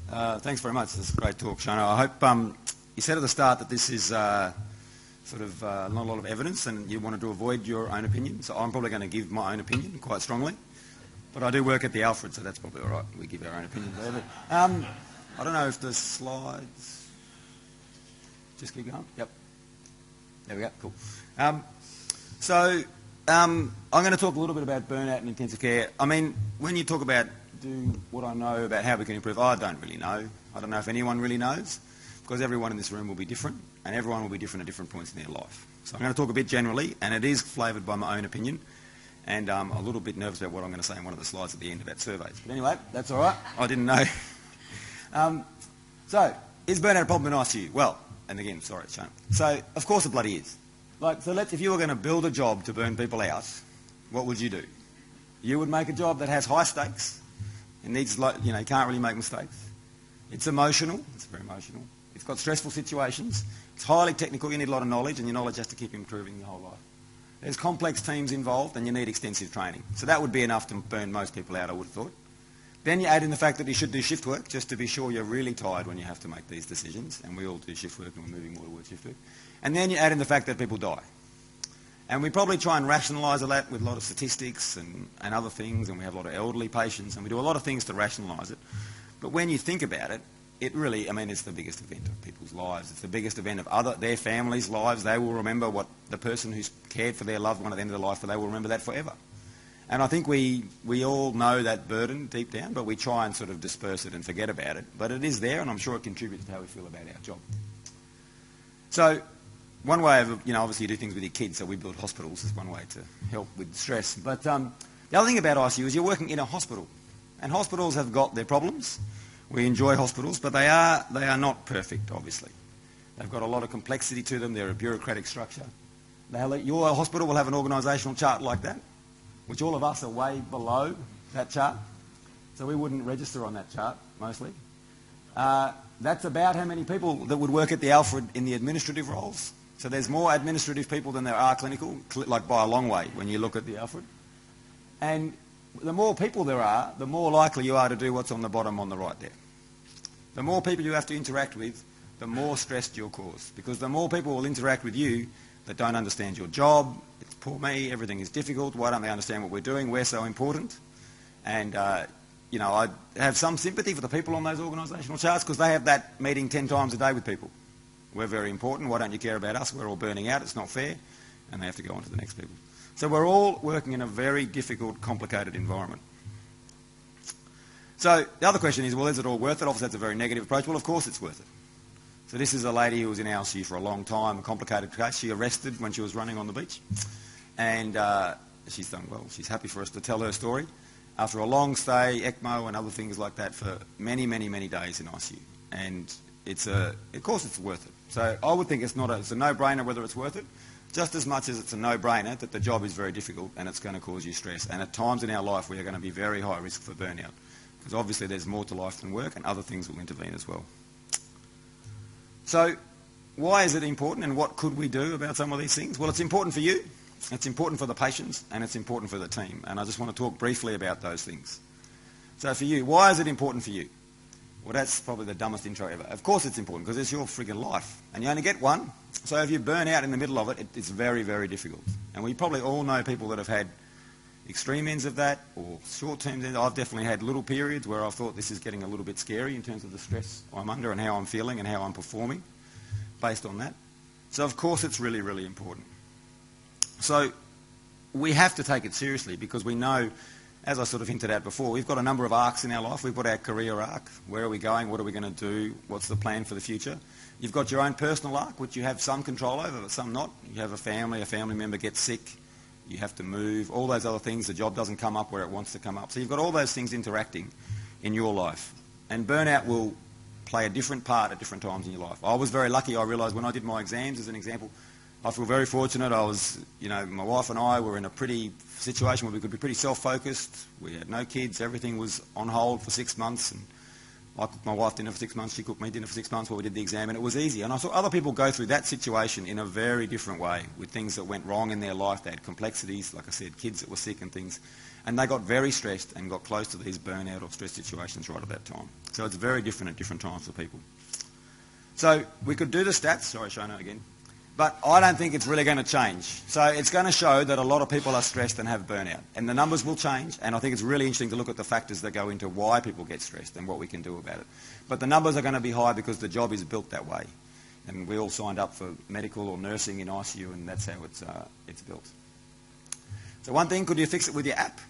Thanks very much. This is a great talk, Shona. I hope you said at the start that this is not a lot of evidence and you wanted to avoid your own opinion. So I'm probably going to give my own opinion quite strongly. But I do work at the Alfred, so that's probably all right. We give our own opinion there. But, I don't know if the slides... Just keep going? Yep. There we go. Cool. I'm going to talk a little bit about burnout and intensive care. I mean, when you talk about what I know about how we can improve, I don't really know. I don't know if anyone really knows, because everyone in this room will be different, and everyone will be different at different points in their life. So I'm going to talk a bit generally, and it is flavoured by my own opinion, and I'm a little bit nervous about what I'm going to say in one of the slides at the end about surveys. But anyway, that's all right. I didn't know. So, is burnout a problem in ICU? Well, and again, sorry, Shane. So, of course it bloody is. If you were going to build a job to burn people out, what would you do? You would make a job that has high stakes. It needs, you can't really make mistakes. It's emotional. It's very emotional. It's got stressful situations. It's highly technical. You need a lot of knowledge, and your knowledge has to keep improving your whole life. There's complex teams involved, and you need extensive training. So that would be enough to burn most people out, I would have thought. Then you add in the fact that you should do shift work, just to be sure you're really tired when you have to make these decisions. And we all do shift work, and we're moving more towards shift work. And then you add in the fact that people die. And we probably try and rationalise that with a lot of statistics and other things, and we have a lot of elderly patients, and we do a lot of things to rationalise it. But when you think about it, it really, it's the biggest event of people's lives. It's the biggest event of their families' lives. They will remember what the person who's cared for their loved one at the end of their life, they will remember that forever. And I think we all know that burden deep down, but we try and sort of disperse it and forget about it. But it is there, and I'm sure it contributes to how we feel about our job. So one way of, obviously you do things with your kids, so we build hospitals is one way to help with stress. But the other thing about ICU is you're working in a hospital. And hospitals have got their problems. We enjoy hospitals, but they are not perfect, obviously. They've got a lot of complexity to them. They're a bureaucratic structure. Your hospital will have an organisational chart like that, which all of us are way below that chart. So we wouldn't register on that chart, mostly. That's about how many people that would work at the Alfred in the administrative roles. So there's more administrative people than there are clinical, by a long way when you look at the Alfred. And the more people there are, the more likely you are to do what's on the bottom on the right there. The more people you have to interact with, the more stressed you'll cause. Because the more people will interact with you that don't understand your job, it's poor me, everything is difficult, why don't they understand what we're doing, we're so important. And, I have some sympathy for the people on those organisational charts because they have that meeting 10 times a day with people. We're very important, why don't you care about us, we're all burning out, it's not fair, and they have to go on to the next people. So we're all working in a very difficult, complicated environment. So the other question is, well, is it all worth it? Obviously that's a very negative approach. Well, of course it's worth it. So this is a lady who was in our ICU for a long time, a complicated case. She arrested when she was running on the beach. And she's done well. She's happy for us to tell her story. After a long stay, ECMO and other things like that for many, many, many days in ICU. And of course it's worth it. So I would think it's a no-brainer whether it's worth it, just as much as it's a no-brainer that the job is very difficult and it's going to cause you stress. And at times in our life we are going to be very high risk for burnout because obviously there's more to life than work and other things will intervene as well. So why is it important and what could we do about some of these things? Well, it's important for you, it's important for the patients, and it's important for the team. And I just want to talk briefly about those things. So for you, why is it important for you? Well, that's probably the dumbest intro ever. Of course it's important because it's your friggin' life and you only get one. So if you burn out in the middle of it, it's very, very difficult. And we probably all know people that have had extreme ends of that or short-term ends. I've definitely had little periods where I've thought this is getting a little bit scary in terms of the stress I'm under and how I'm feeling and how I'm performing based on that. So of course it's really, really important. So we have to take it seriously because we know, as I sort of hinted at before, we've got a number of arcs in our life. We've got our career arc. Where are we going? What are we going to do? What's the plan for the future? You've got your own personal arc, which you have some control over, but some not. You have a family member gets sick, you have to move, all those other things. The job doesn't come up where it wants to come up. So you've got all those things interacting in your life. And burnout will play a different part at different times in your life. I was very lucky. I realised when I did my exams, as an example, I feel very fortunate. I was, my wife and I were in a pretty situation where we could be pretty self-focused. We had no kids. Everything was on hold for 6 months. And I cooked my wife dinner for 6 months, she cooked me dinner for 6 months while we did the exam, and it was easy. And I saw other people go through that situation in a very different way, with things that went wrong in their life. They had complexities, like I said, kids that were sick and things. And they got very stressed and got close to these burnout or stress situations right at that time. So it's very different at different times for people. So we could do the stats. Sorry, Shona, again. But I don't think it's really going to change. So it's going to show that a lot of people are stressed and have burnout. And the numbers will change, and I think it's really interesting to look at the factors that go into why people get stressed and what we can do about it. But the numbers are going to be high because the job is built that way. And we all signed up for medical or nursing in ICU, and that's how it's built. So one thing, could you fix it with your app?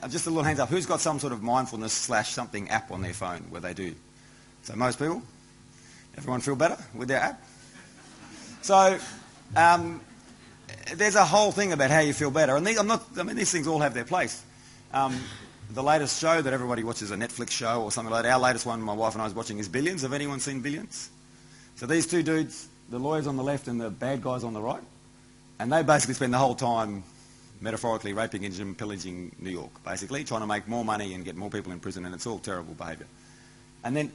Just a little hands up. Who's got some sort of mindfulness / something app on their phone where they do? So most people? Everyone feel better with their app? So there's a whole thing about how you feel better. And these things all have their place. The latest show that everybody watches, a Netflix show or something like that, our latest one my wife and I was watching is Billions. Have anyone seen Billions? So these two dudes, the lawyers on the left and the bad guys on the right, and they basically spend the whole time metaphorically raping and pillaging New York, basically, trying to make more money and get more people in prison, and it's all terrible behaviour. And then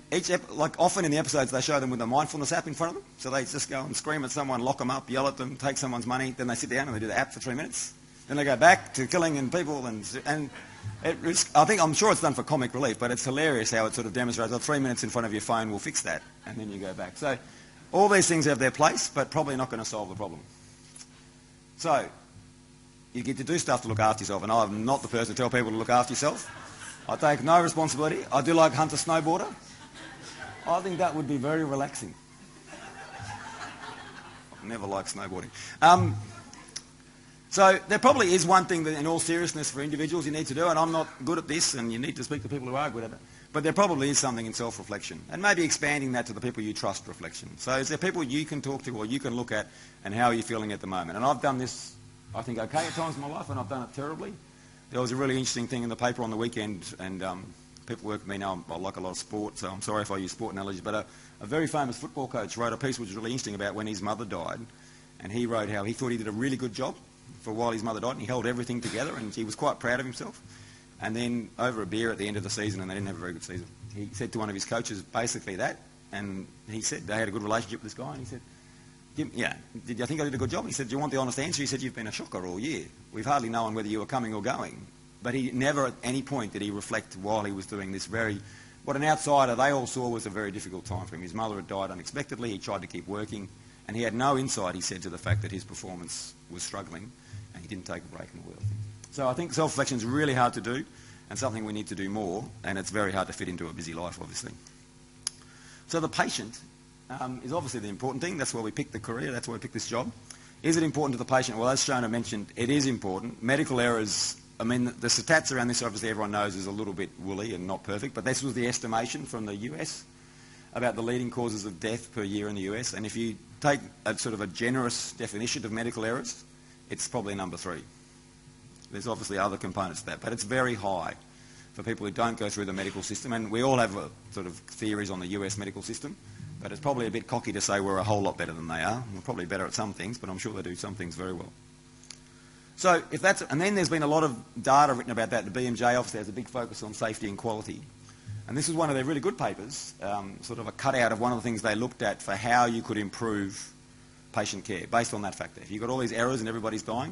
often in the episodes they show them with a mindfulness app in front of them, so they just go and scream at someone, lock them up, yell at them, take someone's money, then they sit down and they do the app for 3 minutes. Then they go back to killing and people, and I'm sure it's done for comic relief, but it's hilarious how it sort of demonstrates, 3 minutes in front of your phone will fix that, and then you go back. So all these things have their place, but probably not going to solve the problem. So you get to do stuff to look after yourself, and I'm not the person to tell people to look after yourself. I take no responsibility. I do like hunt a snowboarder. I think that would be very relaxing. I've never liked snowboarding. So there probably is one thing that, in all seriousness, for individuals you need to do, and I'm not good at this, and you need to speak to people who are good at it, but there probably is something in self-reflection, and maybe expanding that to the people you trust reflection. So is there people you can talk to or you can look at, and how are you feeling at the moment? And I've done this, I think, okay at times in my life, and I've done it terribly. There was a really interesting thing in the paper on the weekend, and people work with me now, I like a lot of sport, so I'm sorry if I use sport analogies, but a very famous football coach wrote a piece which was really interesting about when his mother died, and he wrote how he thought he did a really good job for while his mother died, and he held everything together, and he was quite proud of himself. And then over a beer at the end of the season, and they didn't have a very good season, he said to one of his coaches basically that, and he said they had a good relationship with this guy, and he said, yeah, did you think I did a good job? He said, do you want the honest answer? He said, you've been a shocker all year. We've hardly known whether you were coming or going. But he never at any point did he reflect while he was doing this what an outsider they all saw was a very difficult time for him. His mother had died unexpectedly. He tried to keep working. And he had no insight, he said, to the fact that his performance was struggling. And he didn't take a break and all that thing. So I think self-reflection is really hard to do and something we need to do more. And it's very hard to fit into a busy life, obviously. So the patient is obviously the important thing. That's why we picked the career. That's why we picked this job. Is it important to the patient? Well, as Shona mentioned, it is important. Medical errors, I mean, the stats around this, obviously everyone knows, is a little bit woolly and not perfect, but this was the estimation from the US about the leading causes of death per year in the US. And if you take a sort of a generous definition of medical errors, it's probably number 3. There's obviously other components to that, but it's very high for people who don't go through the medical system. And we all have sort of theories on the US medical system. But it's probably a bit cocky to say we're a whole lot better than they are. We're probably better at some things, but I'm sure they do some things very well. So and then there's been a lot of data written about that. The BMJ obviously has a big focus on safety and quality. And this is one of their really good papers, sort of a cutout of one of the things they looked at for how you could improve patient care based on that factor. If you've got all these errors and everybody's dying,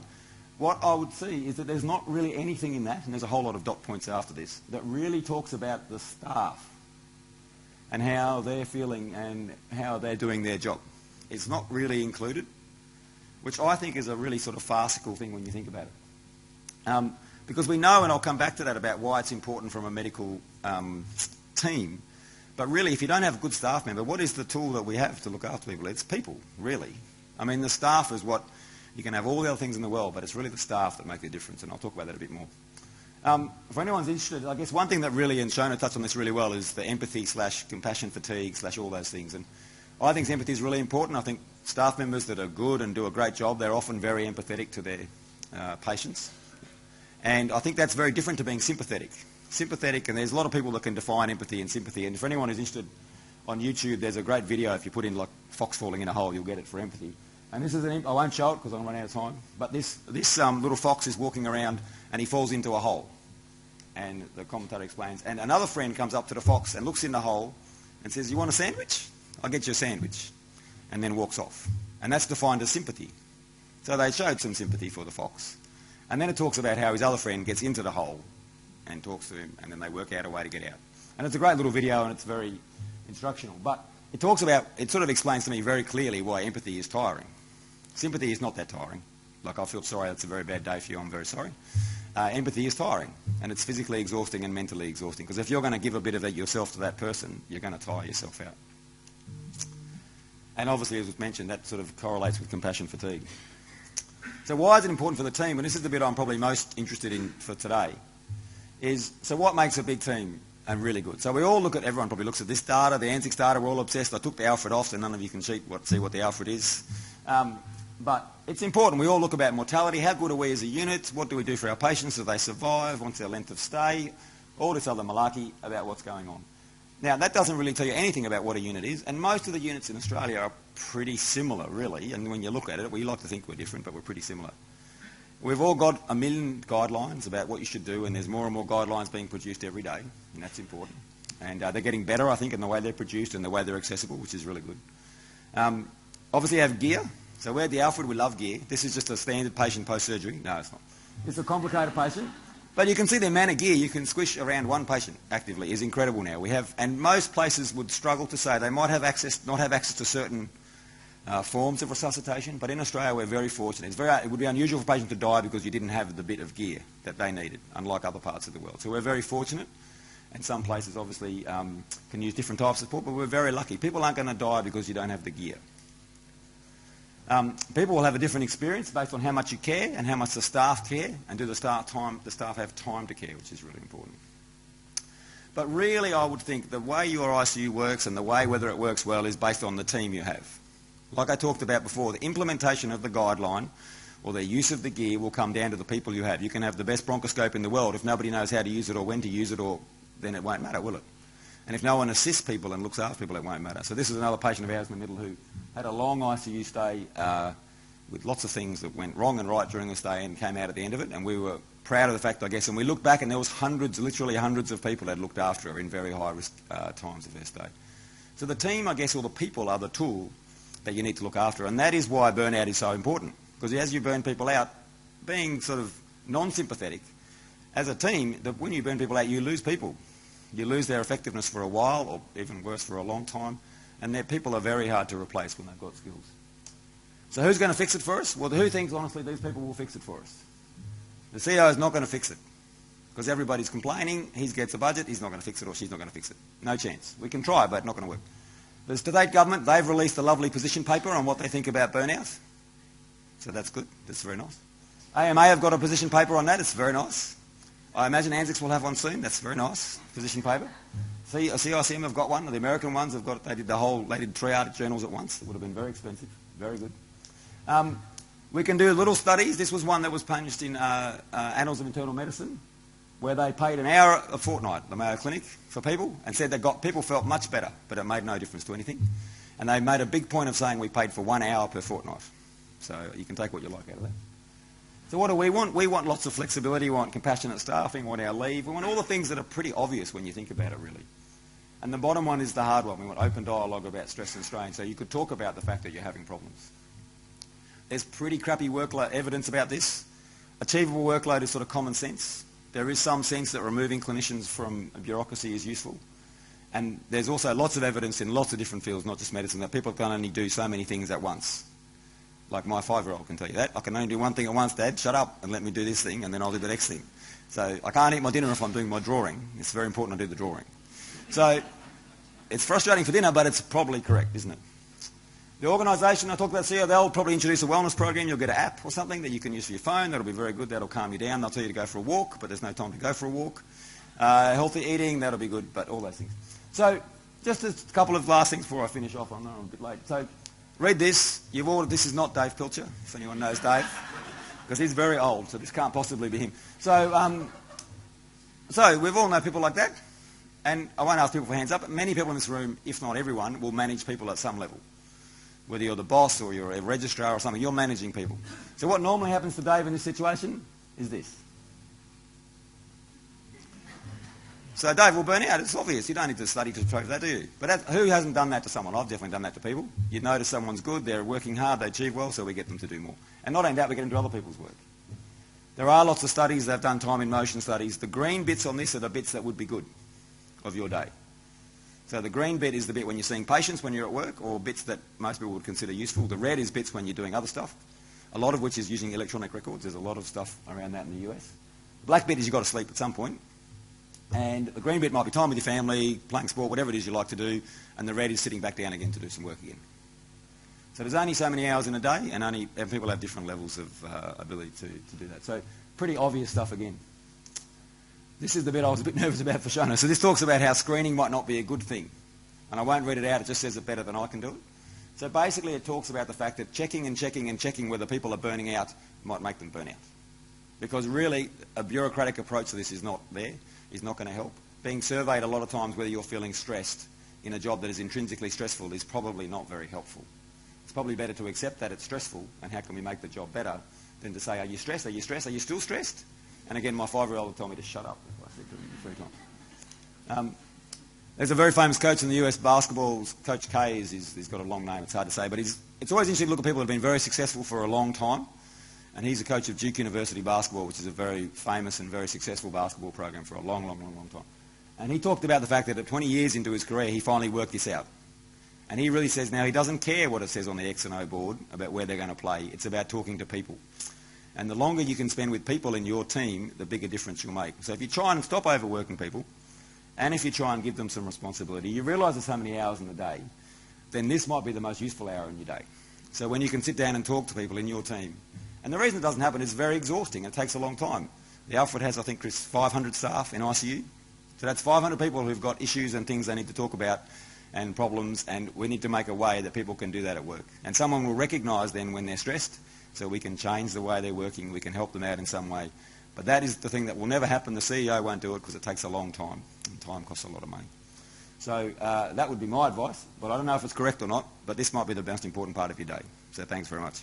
what I would see is that there's not really anything in that, and there's a whole lot of dot points after this, that really talks about the staff and how they're feeling and how they're doing their job. It's not really included, which I think is a really sort of farcical thing when you think about it. Because we know, and I'll come back to that, about why it's important from a medical team, but really if you don't have a good staff member, what is the tool that we have to look after people? It's people, really. I mean, the staff is what, you can have all the other things in the world, but it's really the staff that make the difference, and I'll talk about that a bit more. If anyone's interested, I guess one thing that really, and Shona touched on this really well, is the empathy / compassion fatigue / all those things. And I think empathy is really important. I think staff members that are good and do a great job, they're often very empathetic to their patients. And I think that's very different to being sympathetic. Sympathetic, and there's a lot of people that can define empathy and sympathy. And for anyone who's interested, on YouTube, there's a great video. If you put in like fox falling in a hole, you'll get it for empathy. And this is I won't show it because I'm running out of time. But this little fox is walking around and he falls into a hole. And the commentator explains, and another friend comes up to the fox and looks in the hole and says, "You want a sandwich? I'll get you a sandwich," and then walks off. And that's defined as sympathy. So they showed some sympathy for the fox. And then it talks about how his other friend gets into the hole and talks to him, and then they work out a way to get out. And it's a great little video, and it's very instructional. But it talks about, it sort of explains to me very clearly why empathy is tiring. Sympathy is not that tiring. Like, I feel sorry, that's a very bad day for you, I'm very sorry. Empathy is tiring, and it's physically exhausting and mentally exhausting, because if you're going to give a bit of it yourself to that person, you're going to tire yourself out. And obviously, as was mentioned, that sort of correlates with compassion fatigue. So why is it important for the team? And this is the bit I'm probably most interested in for today, is, so what makes a big team and really good? So we all look at, everyone probably looks at this data, the ANZICS data, we're all obsessed. I took the Alfred off so none of you can see what the Alfred is. But it's important. We all look about mortality. How good are we as a unit? What do we do for our patients? Do they survive? What's their length of stay? All this other malarkey about what's going on. Now, that doesn't really tell you anything about what a unit is, and most of the units in Australia are pretty similar, really. And when you look at it, we like to think we're different, but we're pretty similar. We've all got a million guidelines about what you should do, and there's more and more guidelines being produced every day, and that's important. And they're getting better, I think, in the way they're produced and the way they're accessible, which is really good. Obviously, you have gear. So we're the Alfred, we love gear. This is just a standard patient post-surgery. No, it's not. It's a complicated patient. But you can see the amount of gear you can squish around one patient actively is incredible now. And most places would struggle to say they might have not have access to certain forms of resuscitation, but in Australia we're very fortunate. It would be unusual for a patient to die because you didn't have the bit of gear that they needed, unlike other parts of the world. So we're very fortunate, and some places obviously can use different types of support, but we're very lucky. People aren't going to die because you don't have the gear. People will have a different experience based on how much you care and how much the staff care, and do the staff have time to care, which is really important. But really, I would think the way your ICU works and the way whether it works well is based on the team you have. Like I talked about before, the implementation of the guideline or the use of the gear will come down to the people you have. You can have the best bronchoscope in the world. If nobody knows how to use it or when to use it, then it won't matter, will it? And if no one assists people and looks after people, it won't matter. So this is another patient of ours in the middle who had a long ICU stay with lots of things that went wrong and right during the stay and came out at the end of it. And we were proud of the fact, I guess. And we looked back and there was hundreds, literally hundreds of people that had looked after her in very high-risk times of their stay. So the team, I guess, or the people are the tool that you need to look after. And that is why burnout is so important. Because as you burn people out, being sort of non-sympathetic, as a team, when you burn people out, you lose people. You lose their effectiveness for a while, or even worse, for a long time. And their people are very hard to replace when they've got skills. So who's going to fix it for us? Well, who thinks, honestly, these people will fix it for us? The CEO is not going to fix it. Because everybody's complaining, he gets a budget, he's not going to fix it, or she's not going to fix it. No chance. We can try, but not going to work. The state government, they've released a lovely position paper on what they think about burnout. So that's good. That's very nice. AMA have got a position paper on that. It's very nice. I imagine ANZICS will have one soon. That's very nice. Position paper. CICM have got one. The American ones have got it. They did 3 journals at once. It would have been very expensive. Very good. We can do little studies. This was one that was published in Annals of Internal Medicine, where they paid an hour a fortnight, the Mayo Clinic, for people, and said people felt much better, but it made no difference to anything. And they made a big point of saying we paid for 1 hour per fortnight. So you can take what you like out of that. So what do we want? We want lots of flexibility. We want compassionate staffing. We want our leave. We want all the things that are pretty obvious when you think about it, really. And the bottom one is the hard one. We want open dialogue about stress and strain. So you could talk about the fact that you're having problems. There's pretty crappy workload evidence about this. Achievable workload is sort of common sense. There is some sense that removing clinicians from bureaucracy is useful. And there's also lots of evidence in lots of different fields, not just medicine, that people can only do so many things at once. Like my 5-year-old can tell you that. I can only do one thing at once, Dad. Shut up and let me do this thing, and then I'll do the next thing. So I can't eat my dinner if I'm doing my drawing. It's very important I do the drawing. So it's frustrating for dinner, but it's probably correct, isn't it? The organisation, I talked about CEO, they'll probably introduce a wellness program. You'll get an app or something that you can use for your phone. That'll be very good. That'll calm you down. They'll tell you to go for a walk, but there's no time to go for a walk. Healthy eating, that'll be good, but all those things. So just a couple of last things before I finish off. I know I'm a bit late. So read this. This is not Dave Pilcher, if anyone knows Dave, because he's very old, so this can't possibly be him. So we've all known people like that, and I won't ask people for hands up, but many people in this room, if not everyone, will manage people at some level. Whether you're the boss or you're a registrar or something, you're managing people. So what normally happens to Dave in this situation is this. So Dave will burn out. It's obvious. You don't need to study to prove that, do you? But who hasn't done that to someone? I've definitely done that to people. You notice someone's good, they're working hard, they achieve well, so we get them to do more. And not only that, we get them to do other people's work. There are lots of studies. They've done time in motion studies. The green bits on this are the bits that would be good of your day. So the green bit is the bit when you're seeing patients when you're at work, or bits that most people would consider useful. The red is bits when you're doing other stuff, a lot of which is using electronic records. There's a lot of stuff around that in the US. The black bit is you've got to sleep at some point. And the green bit might be time with your family, playing sport, whatever it is you like to do. And the red is sitting back down again to do some work again. So there's only so many hours in a day, and people have different levels of ability to do that. So pretty obvious stuff again. This is the bit I was a bit nervous about for Shona. So this talks about how screening might not be a good thing. And I won't read it out, it just says it better than I can do it. So basically it talks about the fact that checking and checking and checking whether people are burning out might make them burn out. Because really, a bureaucratic approach to this is not there, is not going to help. Being surveyed a lot of times whether you're feeling stressed in a job that is intrinsically stressful is probably not very helpful. It's probably better to accept that it's stressful and how can we make the job better than to say, are you stressed? Are you stressed? Are you still stressed? And again, my 5-year-old would tell me to shut up if I said to him 3 times. There's a very famous coach in the US basketball, Coach K, he's got a long name, it's hard to say, but it's always interesting to look at people who have been very successful for a long time. And he's a coach of Duke University basketball, which is a very famous and very successful basketball program for a long, long, long, long time. And he talked about the fact that at 20 years into his career, he finally worked this out. And he really says now he doesn't care what it says on the X and O board about where they're going to play. It's about talking to people. And the longer you can spend with people in your team, the bigger difference you'll make. So if you try and stop overworking people, and if you try and give them some responsibility, you realise there's so many hours in the day, then this might be the most useful hour in your day. So when you can sit down and talk to people in your team, and the reason it doesn't happen is it's very exhausting. It takes a long time. The Alfred has, I think, Chris, 500 staff in ICU. So that's 500 people who've got issues and things they need to talk about and problems, and we need to make a way that people can do that at work. And someone will recognise then when they're stressed, so we can change the way they're working, we can help them out in some way. But that is the thing that will never happen. The CEO won't do it because it takes a long time, and time costs a lot of money. So that would be my advice, but I don't know if it's correct or not, but this might be the most important part of your day. So thanks very much.